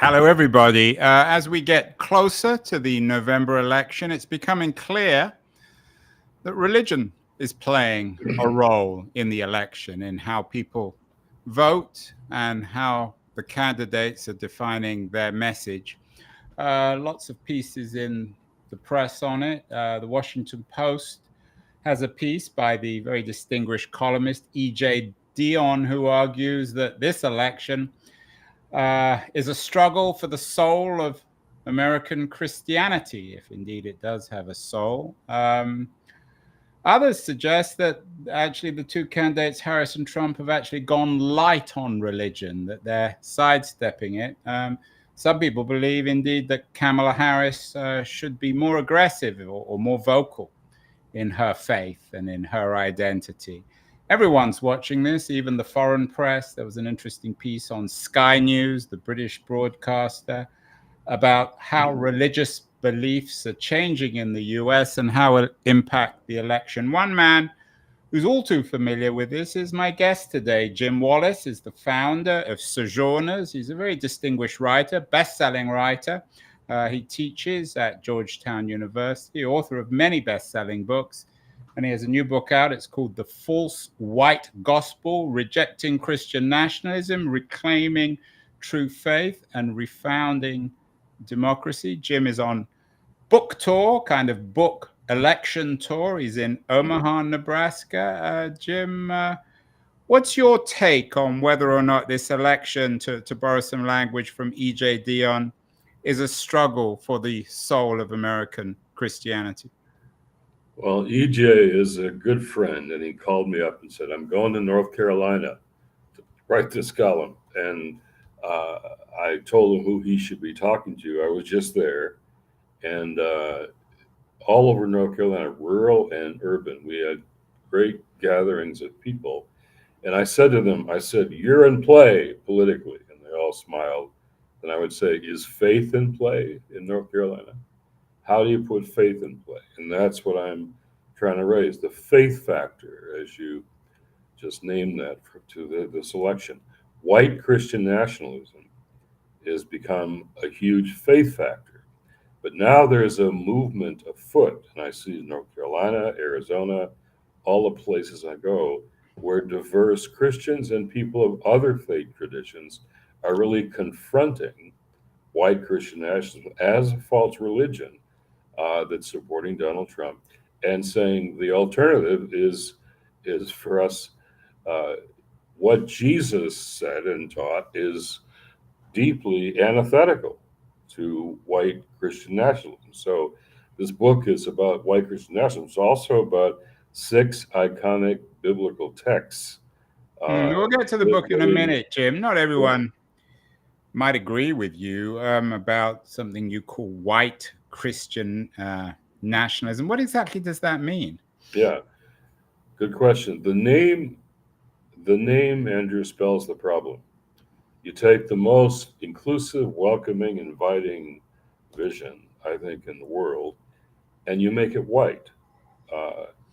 Hello, everybody. As we get closer to the November election, it's becoming clear that religion is playing a role in the election, in how people vote and how the candidates are defining their message. Lots of pieces in the press on it. The Washington Post has a piece by the very distinguished columnist E.J. Dion, who argues that this election is a struggle for the soul of American Christianity, if indeed it does have a soul. Others suggest that actually the two candidates, Harris and Trump, have actually gone light on religion, that they're sidestepping it. Some people believe, indeed, that Kamala Harris should be more aggressive or more vocal in her faith and in her identity. Everyone's watching this, even the foreign press. There was an interesting piece on Sky News, the British broadcaster, about how religious beliefs are changing in the US and how it impact the election. One man who's all too familiar with this is my guest today. Jim Wallis is the founder of Sojourners. He's a very distinguished writer, best-selling writer. He teaches at Georgetown University, author of many best-selling books. And he has a new book out. It's called The False White Gospel, Rejecting Christian Nationalism, Reclaiming True Faith, and Refounding Democracy. Jim is on book tour, kind of book election tour. He's in Omaha, Nebraska. Jim, what's your take on whether or not this election, to borrow some language from E.J. Dion, is a struggle for the soul of American Christianity? Well, EJ is a good friend, and he called me up and said, I'm going to North Carolina to write this column. And I told him who he should be talking to. I was just there. And all over North Carolina, rural and urban, we had great gatherings of people. And I said to them, I said, you're in play politically. And they all smiled. And I would say, is faith in play in North Carolina? How do you put faith in play? And that's what I'm trying to raise, the faith factor, as you just named that to this election. White Christian nationalism has become a huge faith factor. But now there's a movement afoot, and I see North Carolina, Arizona, all the places I go, where diverse Christians and people of other faith traditions are really confronting white Christian nationalism as a false religion that's supporting Donald Trump, and saying the alternative is for us what Jesus said and taught is deeply antithetical to white Christian nationalism. So this book is about white Christian nationalism. It's also about 6 iconic biblical texts. We'll get to the book in a minute, Jim. Not everyone might agree with you about something you call white Christian nationalism. What exactly does that mean? Yeah, good question. The name, Andrew, spells the problem. You take the most inclusive, welcoming, inviting vision, I think, in the world, and you make it white.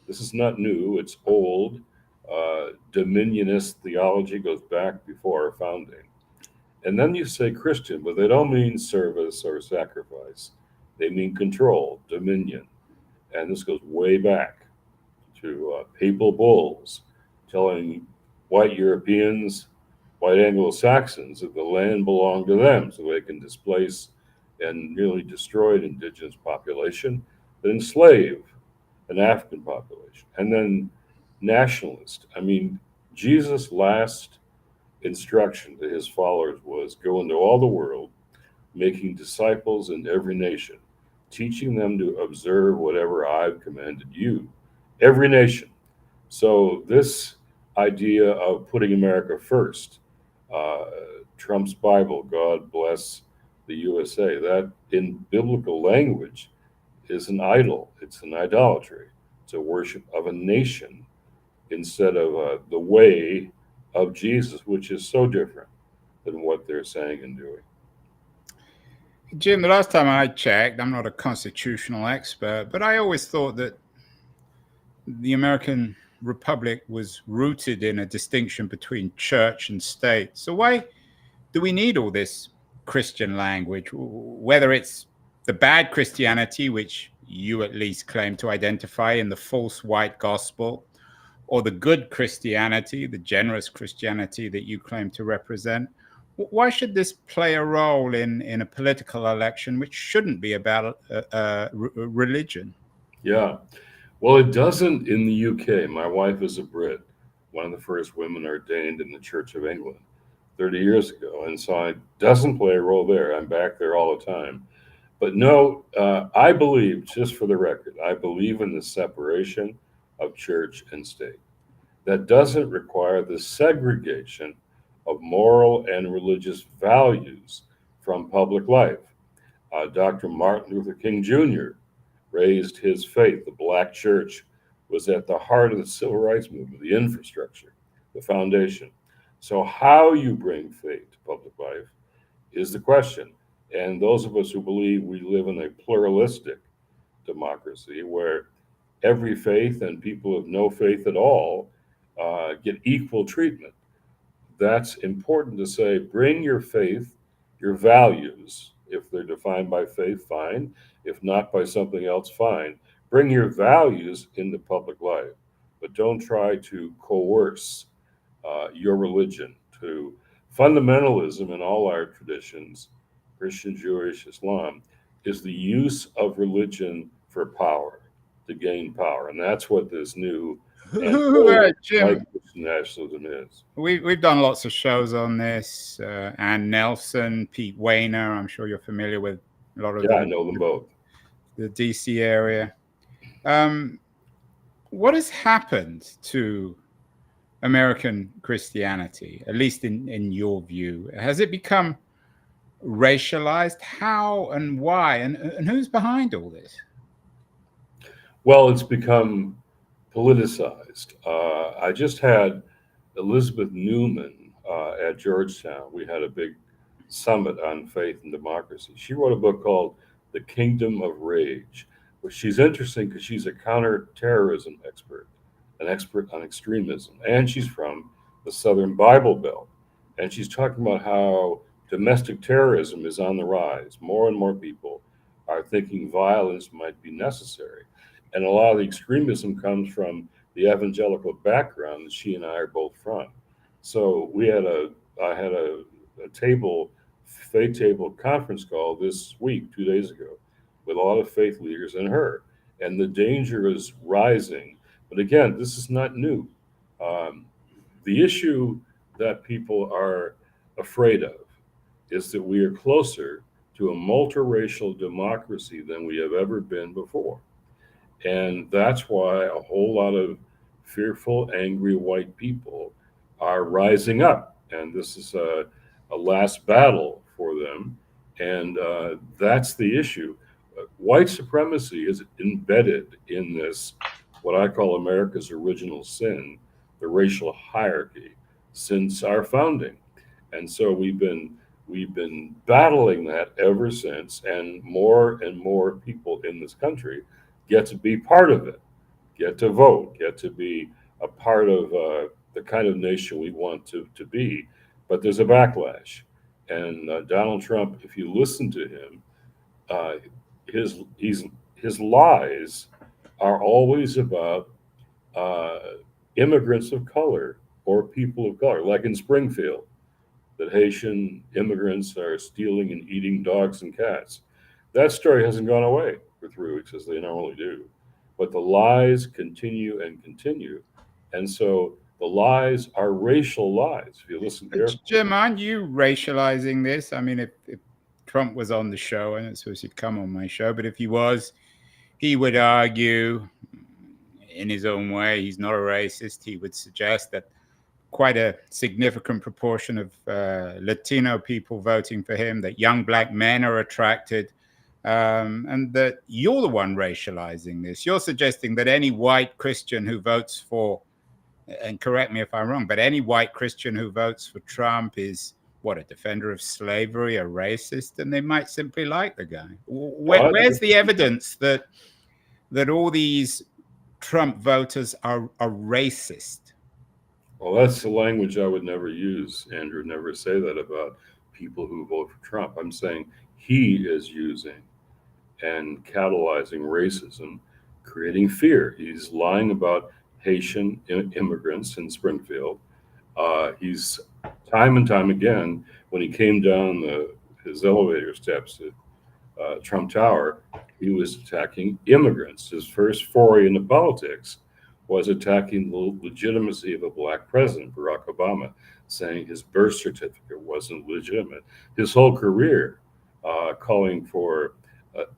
This is not new, it's old. Dominionist theology goes back before our founding. And then you say Christian, but they don't mean service or sacrifice. They mean control, dominion. And this goes way back to papal bulls telling white Europeans, white Anglo-Saxons, that the land belonged to them so they can displace and nearly destroy an indigenous population, but enslave an African population. And then nationalist. I mean, Jesus' last instruction to his followers was go into all the world, making disciples in every nation, teaching them to observe whatever I've commanded you. Every nation. So this idea of putting America first, Trump's Bible, God bless the USA, that in biblical language is an idol. It's an idolatry. It's a worship of a nation instead of the way of Jesus, which is so different than what they're saying and doing. Jim, the last time I checked, I'm not a constitutional expert, but I always thought that the American Republic was rooted in a distinction between church and state. So why do we need all this Christian language, whether it's the bad Christianity, which you at least claim to identify in the false white gospel, or the good Christianity, the generous Christianity that you claim to represent. Why should this play a role in a political election, which shouldn't be about religion? Yeah. Well, it doesn't in the UK. My wife is a Brit, one of the first women ordained in the Church of England 30 years ago. And so it doesn't play a role there. I'm back there all the time. But no, I believe, just for the record, I believe in the separation of church and state. That doesn't require the segregation of moral and religious values from public life. Dr. Martin Luther King Jr. raised his faith. The black church was at the heart of the civil rights movement, the infrastructure, the foundation. So, how you bring faith to public life is the question. And those of us who believe we live in a pluralistic democracy where every faith and people of no faith at all get equal treatment, that's important to say. Bring your faith, your values. If they're defined by faith, fine. If not by something else, fine. Bring your values into public life, but don't try to coerce your religion to fundamentalism in all our traditions, Christian, Jewish, Islam, is the use of religion for power, to gain power. And that's what this new and old white Jim, Christian nationalism is. we've done lots of shows on this. Ann Nelson, Pete Wayner. I'm sure you're familiar with a lot of Yeah, I them, know them both. the DC area. What has happened to American Christianity, at least in your view? Has it become racialized? How and why? And who's behind all this? Well, it's become politicized. I just had Elizabeth Newman at Georgetown. We had a big summit on faith and democracy. She wrote a book called The Kingdom of Rage, which she's interesting because she's a counterterrorism expert, an expert on extremism, and she's from the Southern Bible Belt. And she's talking about how domestic terrorism is on the rise. More and more people are thinking violence might be necessary. And a lot of the extremism comes from the evangelical background that she and I are both from. So I had a table, faith table conference call this week, 2 days ago, with a lot of faith leaders and her. And the danger is rising. But again, this is not new. Um, the issue that people are afraid of is that we are closer to a multiracial democracy than we have ever been before. And that's why a whole lot of fearful, angry white people are rising up. And this is a last battle for them. And that's the issue. White supremacy is embedded in this, what I call America's original sin, the racial hierarchy, since our founding. And so we've been battling that ever since, and more people in this country get to be part of it, get to vote, get to be a part of the kind of nation we want to be. But there's a backlash. And Donald Trump, if you listen to him, uh, his, he's, his lies are always about uh, immigrants of color or people of color, like in Springfield, that Haitian immigrants are stealing and eating dogs and cats. That story hasn't gone away for 3 weeks as they normally do. But the lies continue and continue. And so the lies are racial lies, if you listen carefully. Jim, aren't you racializing this? I mean, if Trump was on the show, I don't suppose he'd come on my show, but if he was, he would argue in his own way, he's not a racist. He would suggest that quite a significant proportion of Latino people voting for him, that young black men are attracted, and that you're the one racializing this. You're suggesting that any white Christian who votes for, and correct me if I'm wrong, but any white Christian who votes for Trump is what, a defender of slavery, a racist, and they might simply like the guy. Where's the evidence that all these Trump voters are racist? Well, that's the language I would never use, Andrew. Never say that about people who vote for Trump. I'm saying he is using and catalyzing racism, creating fear. He's lying about Haitian immigrants in Springfield. He's time and time again, when he came down his elevator steps at Trump Tower, he was attacking immigrants. His first foray into politics was attacking the legitimacy of a black president, Barack Obama, saying his birth certificate wasn't legitimate. His whole career, calling for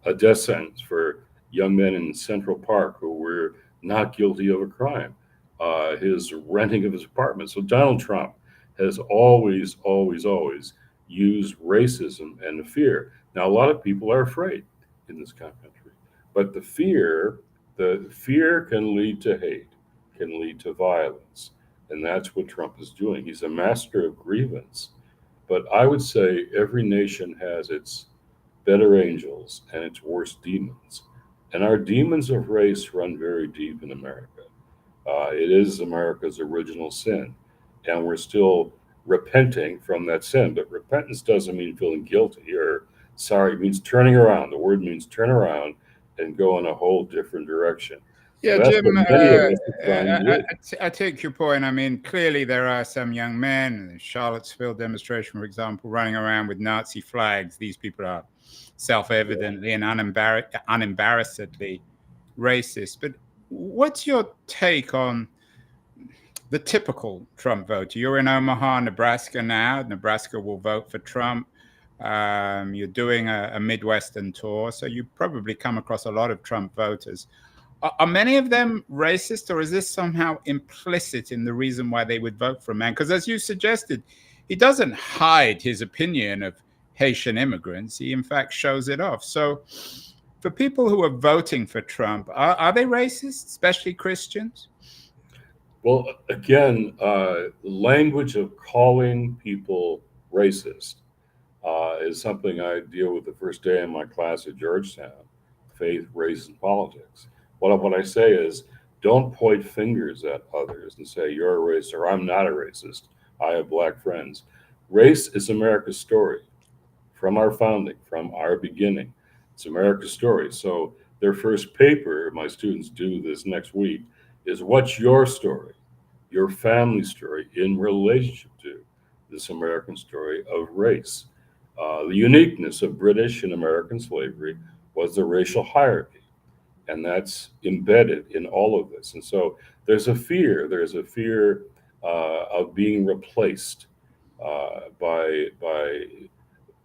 a death sentence for young men in Central Park who were not guilty of a crime, his renting of his apartment. So Donald Trump has always, always, always used racism and fear. Now, a lot of people are afraid in this country, but the fear can lead to hate, can lead to violence, and that's what Trump is doing. He's a master of grievance. But I would say every nation has its better angels and its worst demons. And our demons of race run very deep in America. It is America's original sin, and we're still repenting from that sin. But repentance doesn't mean feeling guilty or sorry. It means turning around. The word means turn around and go in a whole different direction. So Yeah, that's Jim, what many of us are trying to do. I take your point. I mean, clearly there are some young men, the Charlottesville demonstration, for example, running around with Nazi flags. These people are self-evidently and unembarrassedly racist. But what's your take on the typical Trump voter? You're in Omaha, Nebraska now. Nebraska will vote for Trump. You're doing a Midwestern tour, so you probably come across a lot of Trump voters. Are many of them racist, or is this somehow implicit in the reason why they would vote for a man? Because as you suggested, he doesn't hide his opinion of Haitian immigrants. He, in fact, shows it off. So for people who are voting for Trump, are they racist, especially Christians? Well, again, language of calling people racist is something I deal with the first day in my class at Georgetown, faith, race, and politics. What I say is, don't point fingers at others and say you're a racist or I'm not a racist. I have black friends. Race is America's story from our founding, from our beginning. It's America's story. So their first paper, my students do this next week, is what's your story, your family story in relationship to this American story of race. The uniqueness of British and American slavery was the racial hierarchy, and that's embedded in all of this. And so there's a fear of being replaced by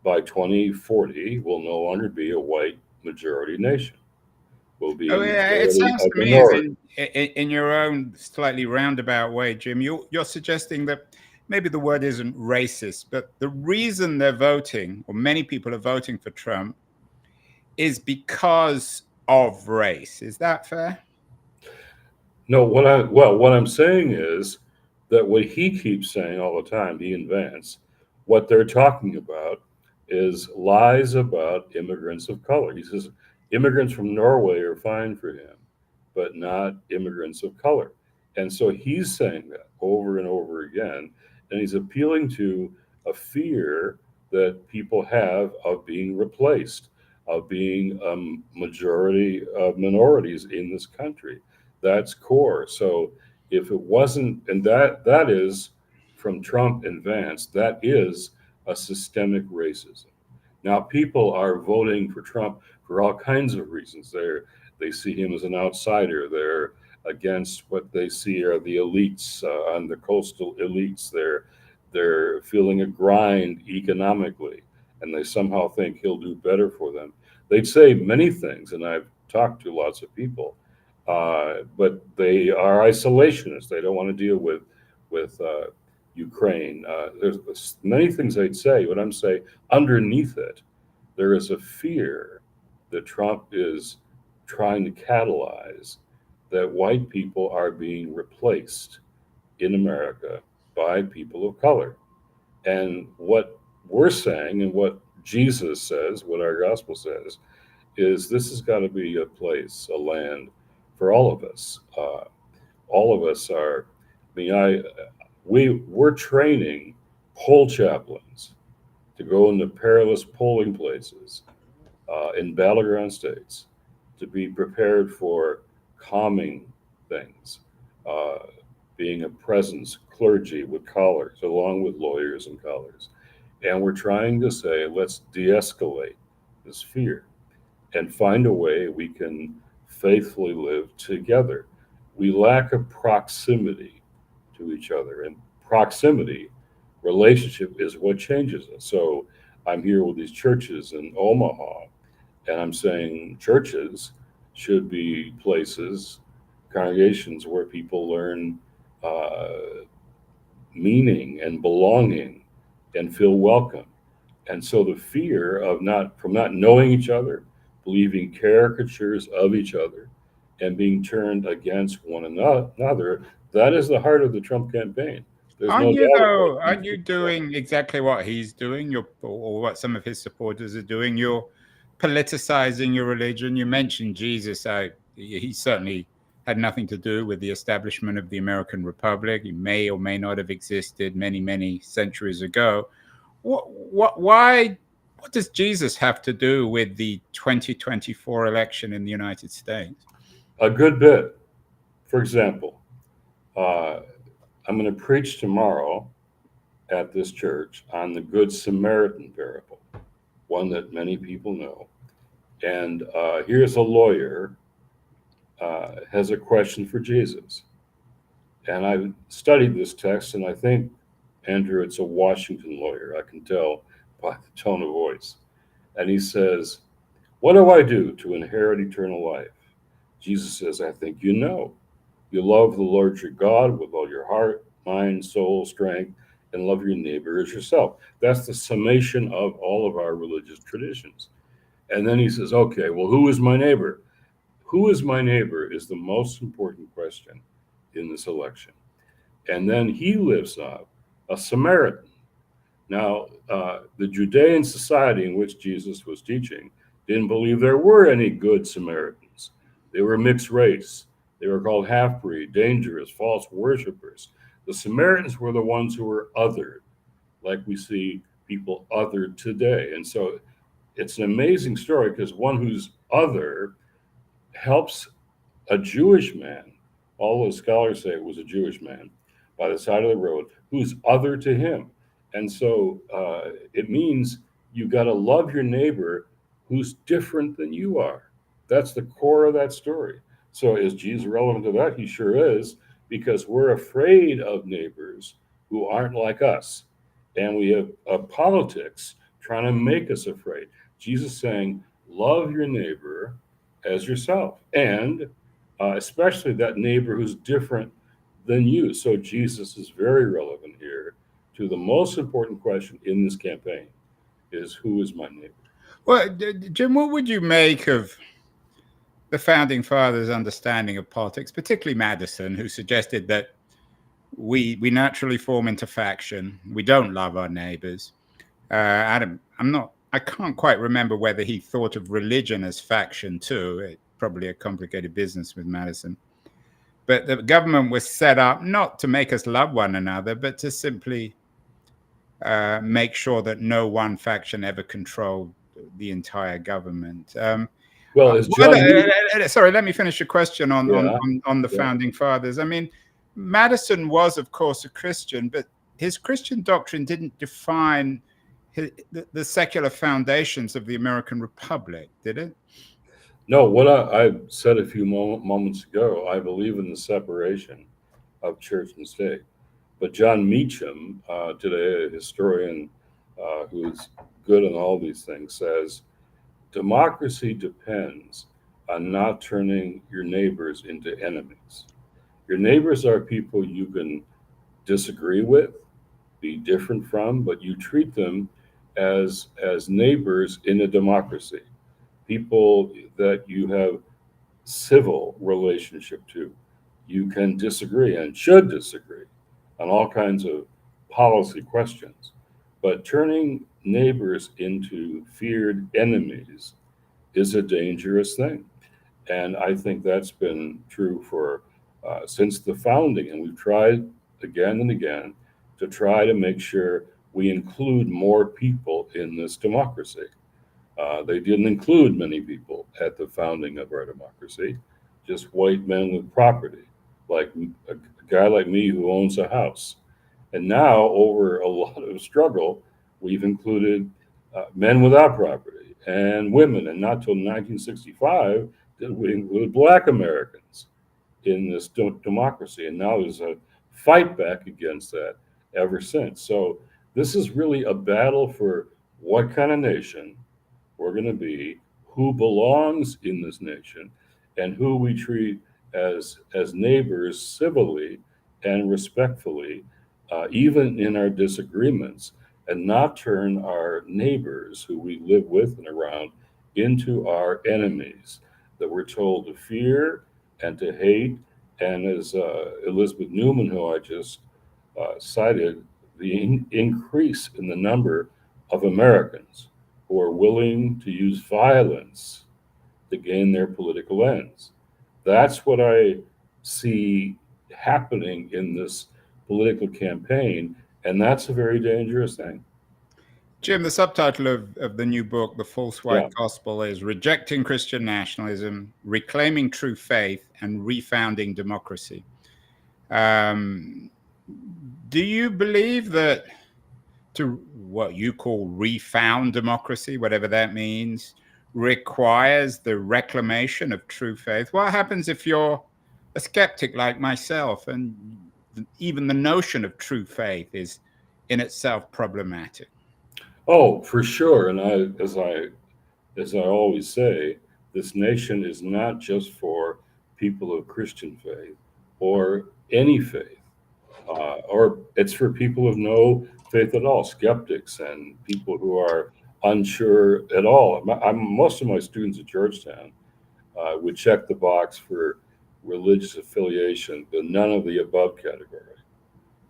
2040. Will no longer be a white majority nation. Will be a Oh, yeah, it majority sounds of to me as minority. in your own slightly roundabout way, Jim, you're suggesting that maybe the word isn't racist, but the reason they're voting, or many people are voting for Trump, is because of race. Is that fair? No, what I'm saying is that what he keeps saying all the time, he invents, what they're talking about is lies about immigrants of color. He says immigrants from Norway are fine for him, but not immigrants of color. And so he's saying that over and over again, and he's appealing to a fear that people have of being replaced, of being a majority of minorities in this country. That's core. So if it wasn't, and that is from Trump and Vance, that is a systemic racism. Now people are voting for Trump for all kinds of reasons. They see him as an outsider. They're against what they see are the elites and the coastal elites. They're feeling a grind economically, and they somehow think he'll do better for them. They'd say many things, and I've talked to lots of people, but they are isolationists. They don't want to deal with Ukraine. There's many things they'd say, but I'm saying underneath it, there is a fear that Trump is trying to catalyze that white people are being replaced in America by people of color. And what we're saying and what Jesus says, what our gospel says, is this has got to be a place, a land for all of us. All of us are. I mean, we're training whole chaplains to go into perilous polling places in battleground states, to be prepared for calming things, uh, being a presence, clergy with collars, along with lawyers and collars. And we're trying to say, let's de escalate this fear and find a way we can faithfully live together. We lack a proximity to each other, and proximity, relationship is what changes us. So I'm here with these churches in Omaha, and I'm saying churches should be places, congregations where people learn uh, meaning and belonging and feel welcome. And so the fear of not knowing each other, believing caricatures of each other, and being turned against one another, that is the heart of the Trump campaign. There's no Aren't you doubt about though? it. Aren't you doing exactly what he's doing? Or what some of his supporters are doing. You're politicizing your religion. You mentioned Jesus. He certainly had nothing to do with the establishment of the American Republic. He may or may not have existed many, many centuries ago. Why? What does Jesus have to do with the 2024 election in the United States? A good bit. For example, uh, I'm going to preach tomorrow at this church on the Good Samaritan parable, one that many people know. And here's a lawyer has a question for Jesus. And I've studied this text, and I think, Andrew, it's a Washington lawyer. I can tell by the tone of voice. And he says, "What do I do to inherit eternal life?" Jesus says, "I think you know. You love the Lord your God with all your heart, mind, soul, strength, and love your neighbor as yourself." That's the summation of all of our religious traditions. And then he says, "Okay, well, who is my neighbor?" Who is my neighbor is the most important question in this election. And then he lifts up a Samaritan. Now, the Judean society in which Jesus was teaching didn't believe there were any good Samaritans. They were mixed race. They were called half breed, dangerous, false worshipers. The Samaritans were the ones who were othered, like we see people othered today. And so it's an amazing story because one who's other helps a Jewish man, all the scholars say it was a Jewish man, by the side of the road, who's other to him. And so it means you got to love your neighbor who's different than you are. That's the core of that story. So is Jesus relevant to that? He sure is, because we're afraid of neighbors who aren't like us. And we have politics trying to make us afraid. Jesus saying, love your neighbor as yourself. And especially that neighbor who's different than you. So Jesus is very relevant here to the most important question in this campaign is who is my neighbor? Well, Jim, what would you make of the founding fathers' understanding of politics, particularly Madison, who suggested that we naturally form into faction. We don't love our neighbors. I can't quite remember whether he thought of religion as faction too. It's probably a complicated business with Madison. But the government was set up not to make us love one another, but to simply make sure that no one faction ever controlled the entire government. Well, is John? Sorry, let me finish your question on Yeah, the yeah. founding fathers. I mean, Madison was, of course, a Christian, but his Christian doctrine didn't define the secular foundations of the American Republic, did it? No, what I said a few moments ago, I believe in the separation of church and state. But John Meacham, today a historian who's good on all these things, says democracy depends on not turning your neighbors into enemies. Your neighbors are people you can disagree with, be different from, but you treat them as neighbors in a democracy, people that you have civil relationship to. You can disagree and should disagree on all kinds of policy questions, but turning neighbors into feared enemies is a dangerous thing. And I think that's been true for since the founding. And we've tried again and again to try to make sure we include more people people in this democracy. They didn't include many people at the founding of our democracy, just white men with property, like a guy like me who owns a house. And now, over a lot of struggle, we've included men without property and women. And not till 1965 did we include Black Americans in this democracy. And now there's a fight back against that ever since. So this is really a battle for what kind of nation we're going to be, who belongs in this nation, and who we treat as neighbors civilly and respectfully, even in our disagreements, and not turn our neighbors who we live with and around into our enemies that we're told to fear and to hate. And as Elizabeth Newman, who I just cited, the increase in the number of Americans who are willing to use violence to gain their political ends. That's what I see happening in this political campaign, and that's a very dangerous thing. Jim, the subtitle of the new book, The False White Yeah. Gospel, is Rejecting Christian Nationalism, Reclaiming True Faith, and Refounding Democracy. Do you believe that to what you call refound democracy, whatever that means, requires the reclamation of true faith? What happens if you're a skeptic like myself and even the notion of true faith is in itself problematic? Oh, for sure. And as I always say, this nation is not just for people of Christian faith or any faith, or it's for people of no faith at all, skeptics and people who are unsure at all. Most of my students at Georgetown would check the box for religious affiliation, the none of the above category,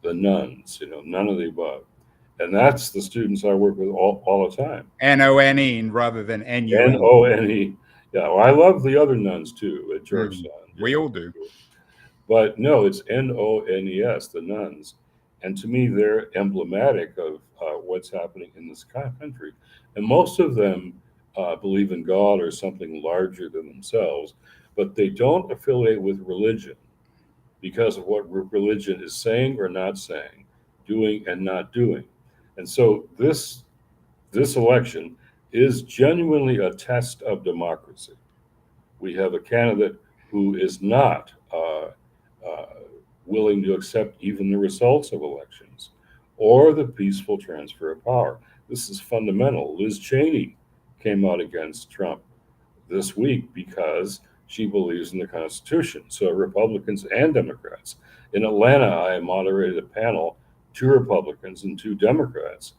the nuns, none of the above. And that's the students I work with all the time. N-O-N-E rather than N-U-N. N-O-N-E. Yeah, well, I love the other nuns too at Georgetown. We all do. But no, it's N-O-N-E-S, the nuns. And to me, they're emblematic of what's happening in this country. And most of them believe in God or something larger than themselves, but they don't affiliate with religion because of what religion is saying or not saying, doing and not doing. And so this election is genuinely a test of democracy. We have a candidate who is not willing to accept even the results of elections or the peaceful transfer of power. This is fundamental. Liz Cheney came out against Trump this week because she believes in the Constitution. So Republicans and Democrats. In Atlanta, I moderated a panel, 2 Republicans and 2 Democrats,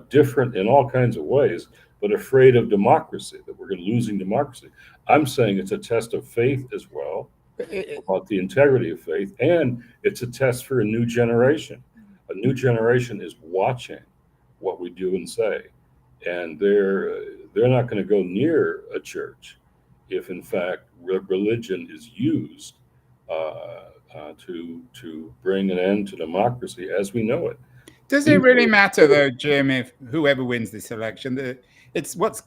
different in all kinds of ways, but afraid of democracy, that we're losing democracy. I'm saying it's a test of faith as well, about the integrity of faith, and it's a test for a new generation. A new generation is watching what we do and say, and they're not going to go near a church if, in fact, religion is used to bring an end to democracy as we know it. Does it really matter, though, Jim, if whoever wins this election? It's what's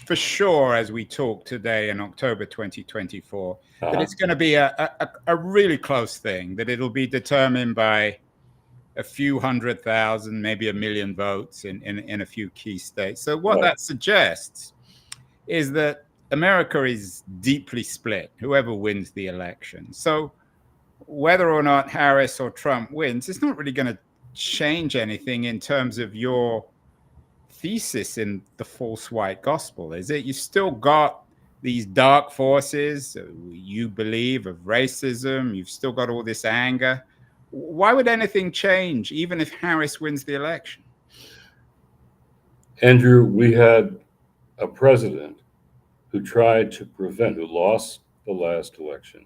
for sure, as we talk today in October 2024, that it's going to be a really close thing, that it'll be determined by a few 100,000, maybe 1 million votes in a few key states. So what that suggests is that America is deeply split, whoever wins the election. So whether or not Harris or Trump wins, it's not really going to change anything in terms of your thesis in the false white gospel, is it? You've still got these dark forces, you believe, of racism. You've still got all this anger. Why would anything change, even if Harris wins the election? Andrew, we had a president who tried to prevent, who lost the last election,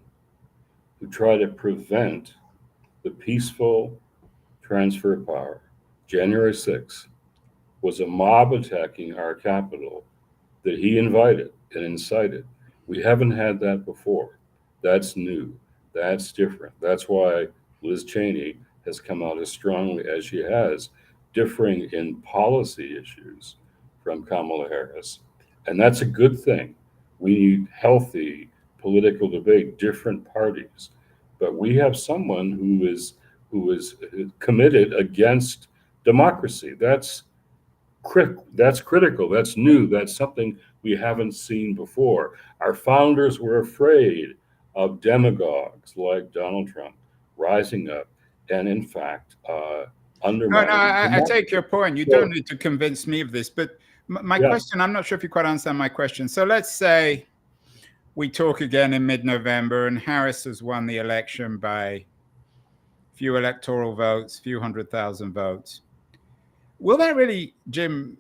who tried to prevent the peaceful transfer of power. January 6th was a mob attacking our Capitol that he invited and incited. We haven't had that before. That's new. That's different. That's why Liz Cheney has come out as strongly as she has, differing in policy issues from Kamala Harris, and that's a good thing. We need healthy political debate, different parties, but we have someone who is committed against democracy. That's critical. That's new. That's something we haven't seen before. Our founders were afraid of demagogues like Donald Trump rising up and, in fact, No, no, undermining I take your democracy. point. You don't So, need to convince me of this. But my yeah, question, I'm not sure if you quite understand my question. So let's say we talk again in mid-November and Harris has won the election by few electoral votes, few 100,000 votes. Will that really, Jim?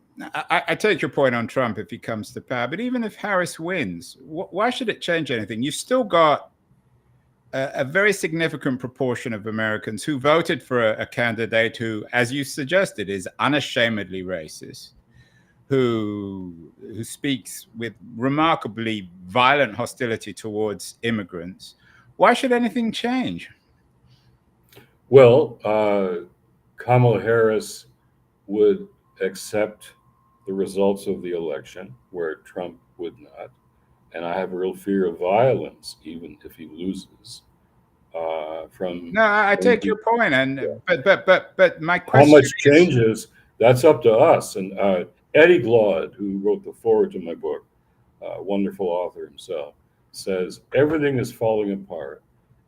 I take your point on Trump if he comes to power, but even if Harris wins, why should it change anything? You've still got a very significant proportion of Americans who voted for a candidate who, as you suggested, is unashamedly racist, who speaks with remarkably violent hostility towards immigrants. Why should anything change? well, Kamala Harris would accept the results of the election, where Trump would not. And I have a real fear of violence, even if he loses. From No, I take your point, and but my how question much is, changes, that's up to us. And Eddie Glaude, who wrote the foreword to my book, wonderful author himself, says everything is falling apart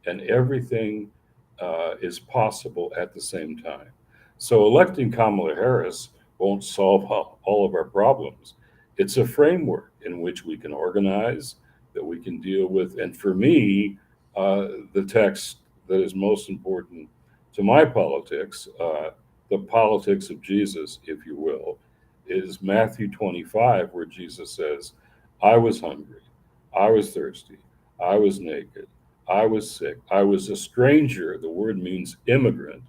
and everything is possible at the same time. So electing Kamala Harris won't solve all of our problems. It's a framework in which we can organize, that we can deal with. And for me, the text that is most important to my politics, the politics of Jesus, if you will, is Matthew 25, where Jesus says, I was hungry, I was thirsty, I was naked, I was sick, I was a stranger. The word means immigrant.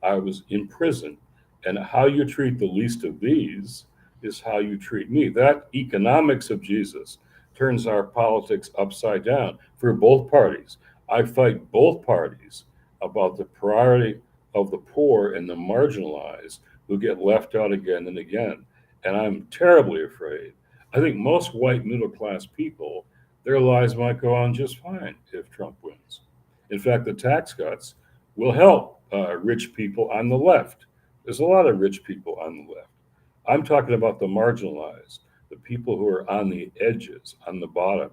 I was in prison. And how you treat the least of these is how you treat me. That economics of Jesus turns our politics upside down for both parties. I fight both parties about the priority of the poor and the marginalized who get left out again and again. And I'm terribly afraid. I think most white middle class people, their lives might go on just fine if Trump wins. In fact, the tax cuts will help rich people on the left. There's a lot of rich people on the left. I'm talking about the marginalized, the people who are on the edges, on the bottom,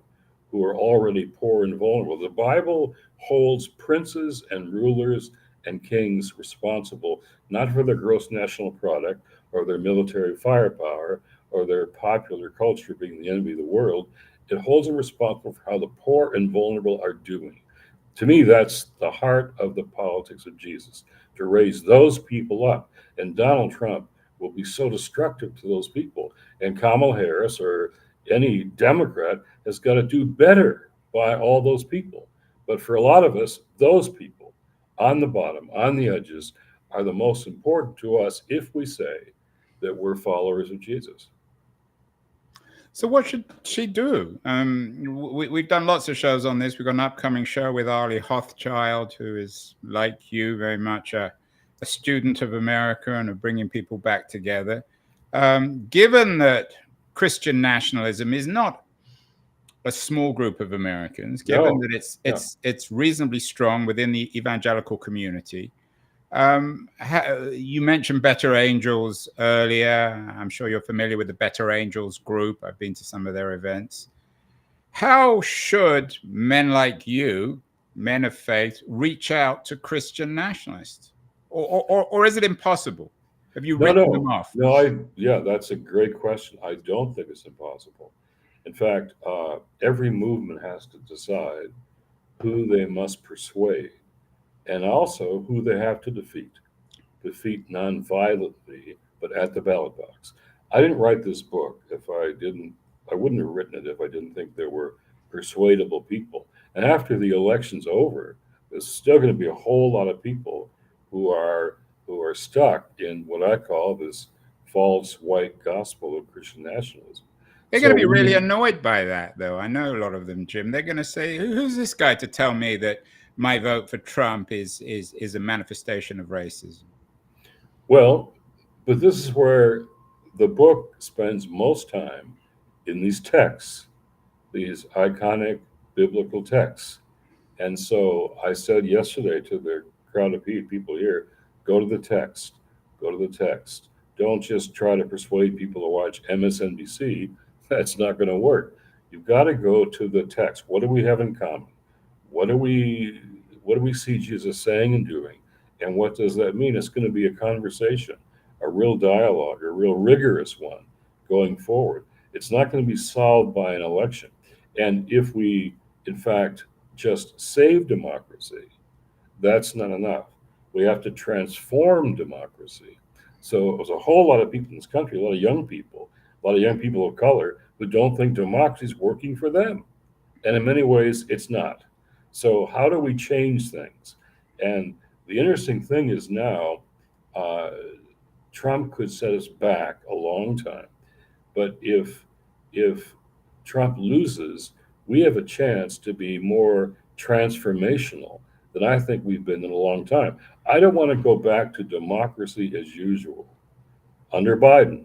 who are already poor and vulnerable. The Bible holds princes and rulers and kings responsible not for their gross national product or their military firepower or their popular culture being the enemy of the world. It holds them responsible for how the poor and vulnerable are doing. To me, that's the heart of the politics of Jesus, to raise those people up. And Donald Trump will be so destructive to those people. And Kamala Harris or any Democrat has got to do better by all those people. But for a lot of us, those people on the bottom, on the edges, are the most important to us if we say that we're followers of Jesus. so what should she do? We've done lots of shows on this. We've got an upcoming show with Arlie Hothschild, who is, like you, very much a student of America and of bringing people back together. Given that Christian nationalism is not a small group of Americans, given No, that yeah. it's reasonably strong within the evangelical community. You mentioned Better Angels earlier. I'm sure you're familiar with the Better Angels group. I've been to some of their events. How should men like you, men of faith, reach out to Christian nationalists? Or is it impossible? Have you No, written them no, off? no. Yeah, that's a great question. I don't think it's impossible. In fact, every movement has to decide who they must persuade and also who they have to defeat. Defeat non-violently, but at the ballot box. I didn't write this book if I wouldn't have written it if I didn't think there were persuadable people. And after the election's over, there's still going to be a whole lot of people who are who are stuck in what I call this false white gospel of Christian nationalism. They're going to So be really we annoyed by that, though. I know a lot of them, Jim. They're going to say, "Who's this guy to tell me that my vote for Trump is a manifestation of racism?" well, But this is where the book spends most time in these texts, these iconic biblical texts. And so I said yesterday to the crowd of people here, go to the text, go to the text. Don't just try to persuade people to watch MSNBC. That's not going to work. You've got to go to the text. What do we have in common? What do we what do we see Jesus saying and doing? And what does that mean? It's going to be a conversation, a real dialogue, a real rigorous one going forward. It's not going to be solved by an election. And if we, in fact, just save democracy, that's not enough. We have to transform democracy. So there's a whole lot of people in this country, a lot of young people of color who don't think democracy is working for them. And in many ways, it's not. So, how do we change things? And the interesting thing is now, uh, Trump could set us back a long time. But if Trump loses, we have a chance to be more transformational than I think we've been in a long time. I don't want to go back to democracy as usual under Biden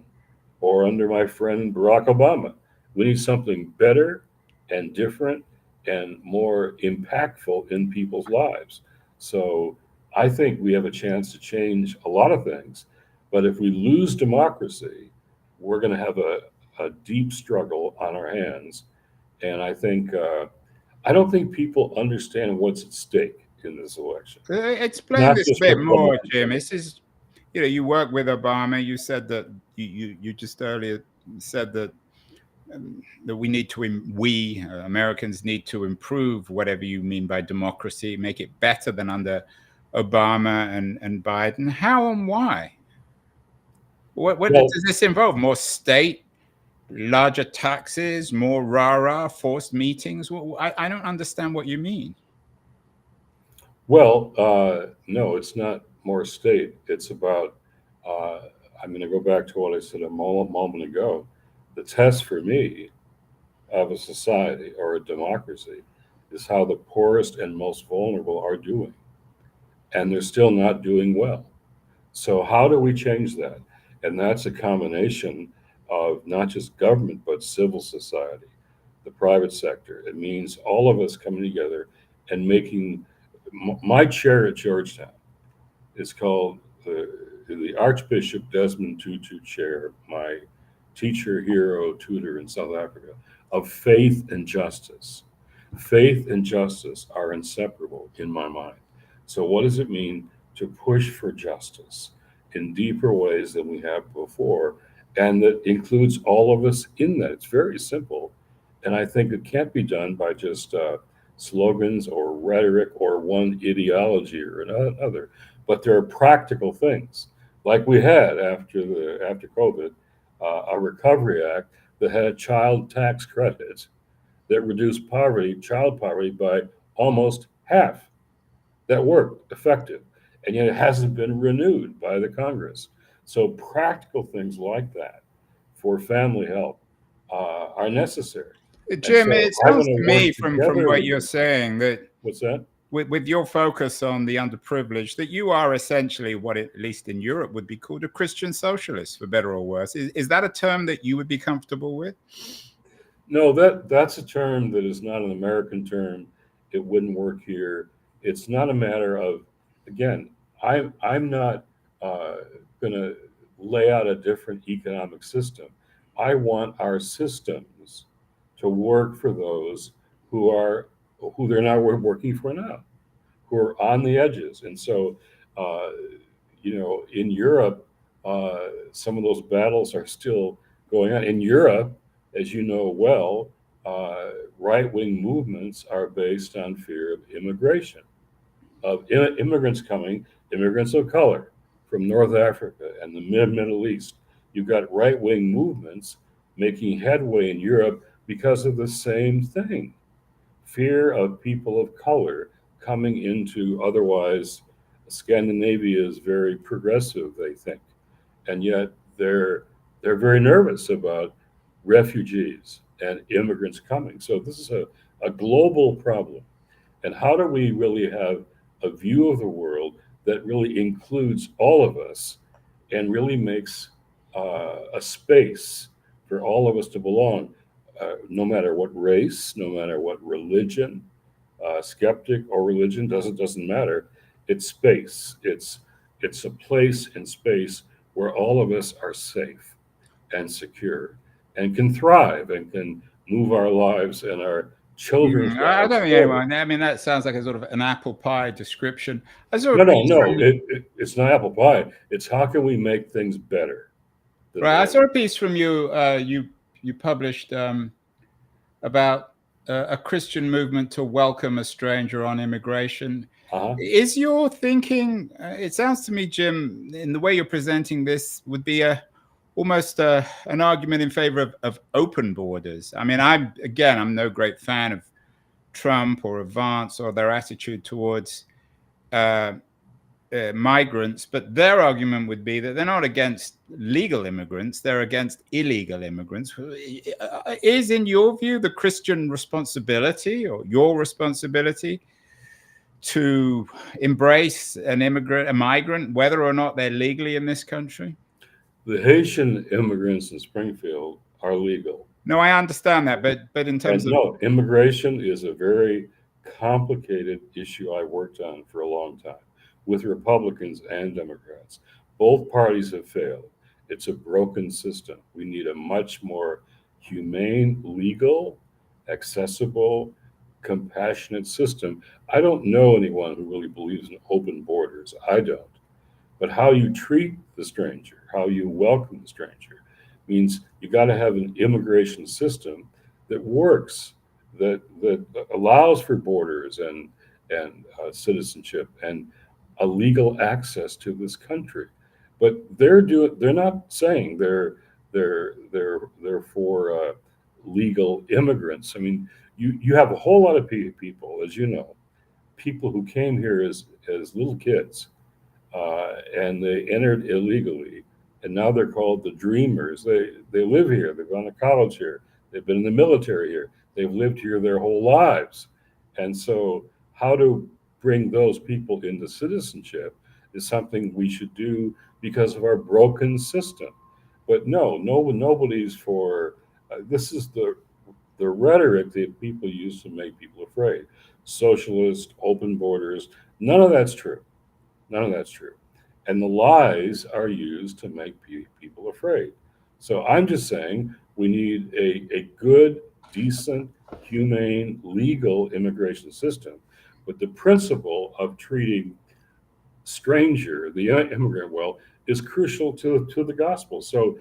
or under my friend Barack Obama. We need something better and different and more impactful in people's lives. So I think we have a chance to change a lot of things. But if we lose democracy, we're going to have a deep struggle on our hands. And I don't think people understand what's at stake in this election. Explain Not this a just bit more, Republicans. Jim. This is, you work with Obama. You said that you just earlier said that we need to we Americans need to improve whatever you mean by democracy, make it better than under Obama and Biden. How and why? What Well, does this involve? More state, larger taxes, more rah-rah, forced meetings? I don't understand what you mean. no, it's not more state. It's about, uh, I'm going to go back to what I said a moment ago. The test for me of a society or a democracy is how the poorest and most vulnerable are doing. And they're still not doing well. So, how do we change that? And that's a combination of not just government, but civil society, the private sector. It means all of us coming together and making my chair at Georgetown is called the Archbishop Desmond Tutu Chair, my teacher, hero, tutor in South Africa, of faith and justice. Faith and justice are inseparable in my mind. So, what does it mean to push for justice in deeper ways than we have before? And that includes all of us in that. It's very simple. And I think it can't be done by just slogans or rhetoric or one ideology or another. But there are practical things, like we had after COVID, a recovery act that had a child tax credit that reduced child poverty by almost half. That worked, effective, and yet it hasn't been renewed by the Congress. So practical things like that for family help are necessary. And Jim, so it I sounds want to to work me from together what with you're you. saying that What's that? with your focus on the underprivileged, that you are essentially what, at least in Europe, would be called a Christian socialist, for better or worse. Is that a term that you would be comfortable with? No, that's a term that is not an American term. It wouldn't work here. It's not a matter of, again, I'm not uh, going to lay out a different economic system. I want our systems to work for those who are who they're not working for now, who are on the edges. And so, uh, in Europe, some of those battles are still going on. In Europe, as you know well, right wing movements are based on fear of immigration, of immigrants coming, immigrants of color from North Africa and the Middle East. You've got right wing movements making headway in Europe because of the same thing, fear of people of color coming into otherwise Scandinavia is very progressive, they think, and yet they're very nervous about refugees and immigrants coming. So this is a global problem. And how do we really have a view of the world that really includes all of us and really makes a space for all of us to belong, no matter what race, no matter what religion, skeptic or religion, doesn't matter. It's space. It's a place in space where all of us are safe and secure and can thrive and can move our lives and our children's I lives don't think forward. anyone. I mean, that sounds like a sort of an apple pie description. I saw a No, no, piece no. from It's not apple pie. It's how can we make things better than right. I they saw a piece from you. You published about a Christian movement to welcome a stranger on immigration. are. Is your thinking? It sounds to me, Jim, in the way you're presenting this, would be almost an argument in favor of open borders. I mean, I'm no great fan of Trump or Vance or their attitude towards uh, migrants, but their argument would be that they're not against legal immigrants, they're against illegal immigrants. Is, in your view, the Christian responsibility or your responsibility to embrace a migrant, whether or not they're legally in this country? The Haitian immigrants in Springfield are legal. No, I understand that, but in And terms of no, immigration is a very complicated issue I worked on for a long time with Republicans and Democrats. Both parties have failed. It's a broken system. We need a much more humane, legal, accessible, compassionate system. I don't know anyone who really believes in open borders. I don't. But how you treat the stranger, how you welcome the stranger, means you got to have an immigration system that works, that allows for borders and citizenship and a legal access to this country. But they're not saying they're for legal immigrants. I mean, you have a whole lot of people, as you know, people who came here as little kids and they entered illegally, and now they're called the dreamers. They live here. They've gone to college here. They've been in the military here. They've lived here their whole lives, and so how to bring those people into citizenship is something we should do because of our broken system. But nobody's for. This is the rhetoric that people use to make people afraid. Socialist, open borders. None of that's true. None of that's true. And the lies are used to make people afraid. So I'm just saying we need a good, decent, humane, legal immigration system. But the principle of treating stranger, the immigrant, well, is crucial to the gospel. So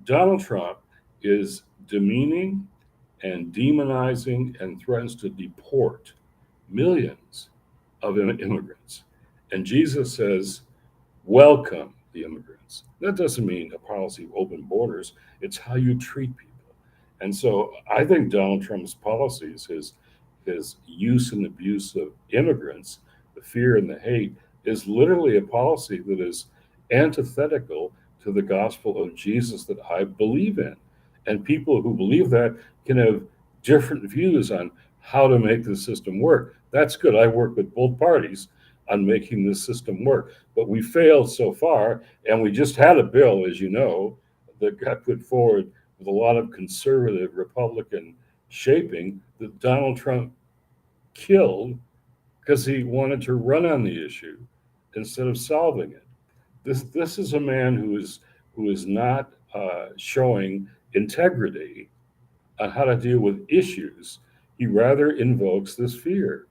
Donald Trump is demeaning and demonizing and threatens to deport millions of immigrants. And Jesus says, welcome the immigrants. That doesn't mean a policy of open borders, it's how you treat people. And so I think Donald Trump's policies, his use and abuse of immigrants, the fear and the hate, is literally a policy that is antithetical to the gospel of Jesus that I believe in. And people who believe that can have different views on how to make the system work. That's good. I work with both parties on making this system work. But we failed so far, and we just had a bill, as you know, that got put forward with a lot of conservative Republican shaping that Donald Trump killed because he wanted to run on the issue instead of solving it. This is a man who is not showing integrity on how to deal with issues. He rather invokes this fear,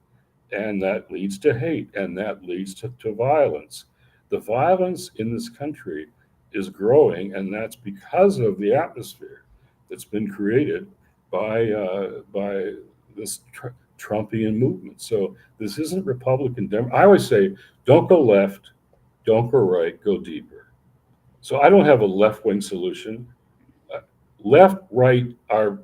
and that leads to hate, and that leads to violence. The violence in this country is growing, and that's because of the atmosphere that's been created by this Trumpian movement. So this isn't Republican. I always say, don't go left, don't go right, go deeper. So I don't have a left wing solution. Left, right are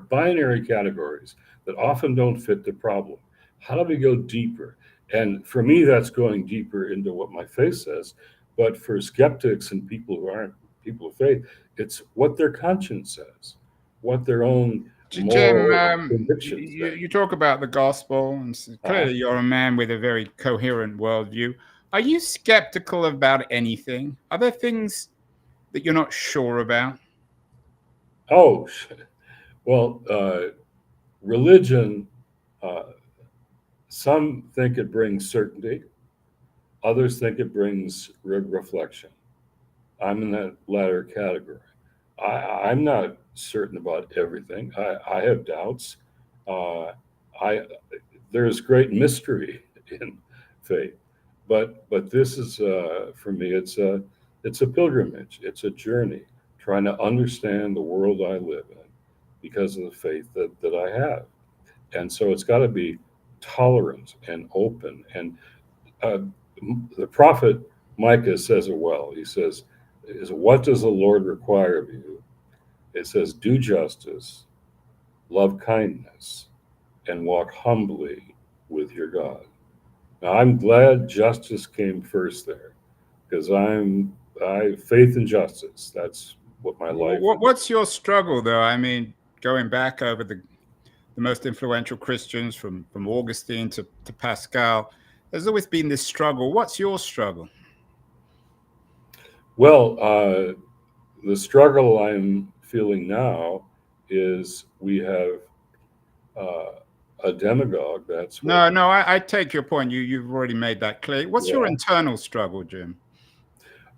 binary categories that often don't fit the problem. How do we go deeper? And for me, that's going deeper into what my faith says. But for skeptics and people who aren't people of faith, it's what their conscience says, what their own Jim, moral convictions say. you talk about the gospel, and Uh, clearly you're a man with a very coherent worldview. Are you skeptical about anything? Are there things that you're not sure about? Oh, well, religion, uh, some think it brings certainty, others think it brings reflection. I'm in that latter category. I'm not certain about everything. I have doubts. Uh, I There's great mystery in faith, but this is for me. It's a pilgrimage. It's a journey trying to understand the world I live in because of the faith that I have, and so it's got to be tolerant and open. And uh, the prophet Micah says it well. He says, "Is what does the Lord require of you?" It says, "Do justice, love kindness, and walk humbly with your God." Now, I'm glad justice came first there, because I faith and justice. That's what my life is. What's your struggle, though? I mean, going back over the most influential Christians from Augustine to Pascal, there's always been this struggle. What's your struggle? Well, the struggle I'm feeling now is we have uh, a demagogue. That's what. No, I take your point. You've already made that clear. What's your Yeah. internal struggle, Jim?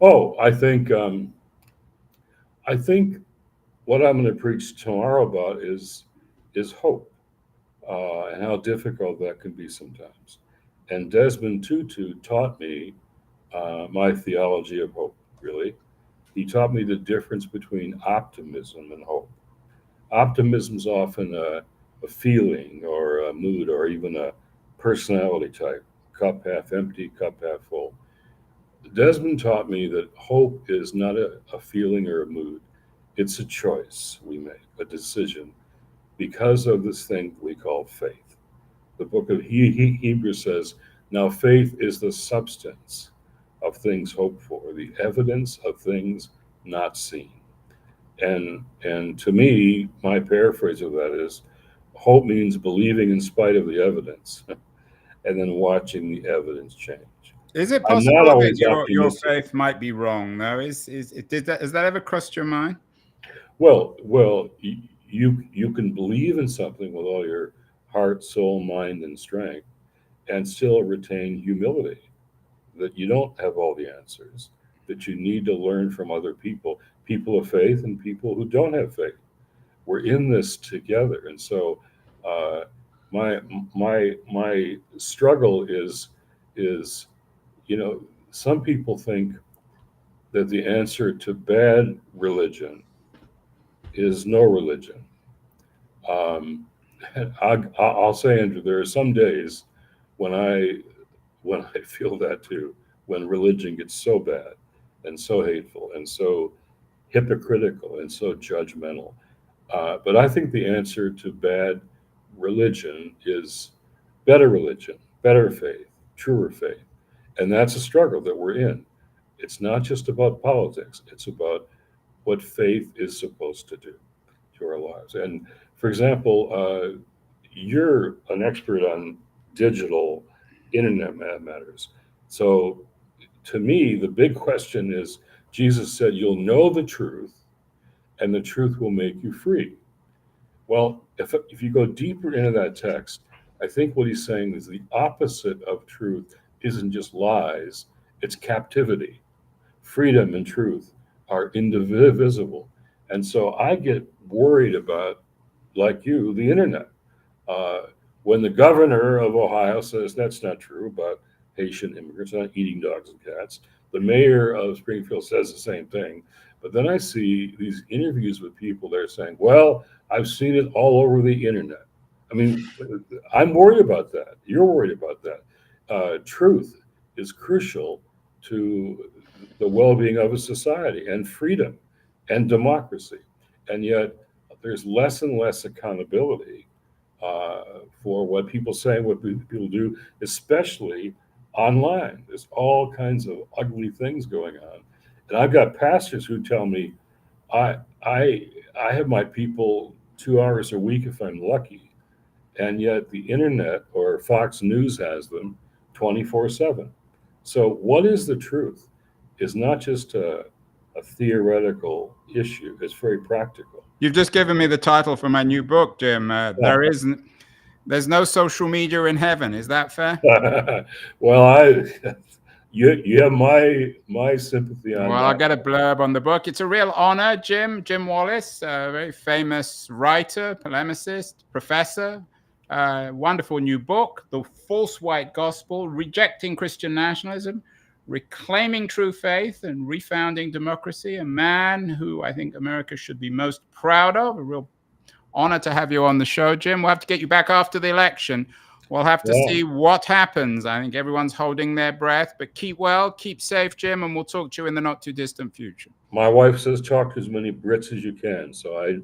Oh, I think what I'm going to preach tomorrow about is hope, and how difficult that can be sometimes. And Desmond Tutu taught me my theology of hope. Really, he taught me the difference between optimism and hope. Optimism is often a feeling or a mood or even a personality type, cup half empty, cup half full. Desmond taught me that hope is not a feeling or a mood, it's a choice we make, a decision, because of this thing we call faith. The book of Hebrews says, "Now faith is the substance of things hoped for, the evidence of things not seen." And to me, my paraphrase of that is, hope means believing in spite of the evidence, and then watching the evidence change. Is it I'm not possible that always your optimistic. faith might be wrong? Though, has that ever crossed your mind? Well, you can believe in something with all your heart, soul, mind, and strength, and still retain humility. That you don't have all the answers. That you need to learn from other people, people of faith and people who don't have faith. We're in this together, and so uh, my my struggle is some people think that the answer to bad religion is no religion. Um, I'll say, Andrew, there are some days when I feel that too, when religion gets so bad and so hateful and so hypocritical and so judgmental. But I think the answer to bad religion is better religion, better faith, truer faith. And that's a struggle that we're in. It's not just about politics, it's about what faith is supposed to do to our lives. And for example, you're an expert on digital internet matters. So to me, the big question is, Jesus said, "You'll know the truth, and the truth will make you free." Well, if you go deeper into that text, I think what he's saying is the opposite of truth isn't just lies, it's captivity. Freedom and truth are indivisible. And so I get worried about, like you, the internet. Uh, when the governor of Ohio says that's not true about Haitian immigrants not eating dogs and cats, the mayor of Springfield says the same thing. But then I see these interviews with people that are saying, well, I've seen it all over the internet. I mean, I'm worried about that. You're worried about that. Truth is crucial to the well being of a society and freedom and democracy. And yet, there's less and less accountability uh, for what people say and what people do, especially online. There's all kinds of ugly things going on, and I've got pastors who tell me, I I I have my people 2 hours a week if I'm lucky, and yet the internet or Fox News has them 24/7. So, what is the truth? Is not just a theoretical issue. It's very practical. You've just given me the title for my new book, Jim. There's no social media in heaven. Is that fair? Well, you have my sympathy on Well, that. I'll get a blurb on the book. It's a real honor, Jim Wallis, a very famous writer, polemicist, professor. Wonderful new book, The False White Gospel, Rejecting Christian Nationalism, Reclaiming True Faith, and Refounding Democracy. A man who I think America should be most proud of. A real honor to have you on the show, Jim. We'll have to get you back after the election. We'll have to see what happens. I think everyone's holding their breath, but keep well, keep safe, Jim, and we'll talk to you in the not too distant future. My wife says talk to as many Brits as you can, so I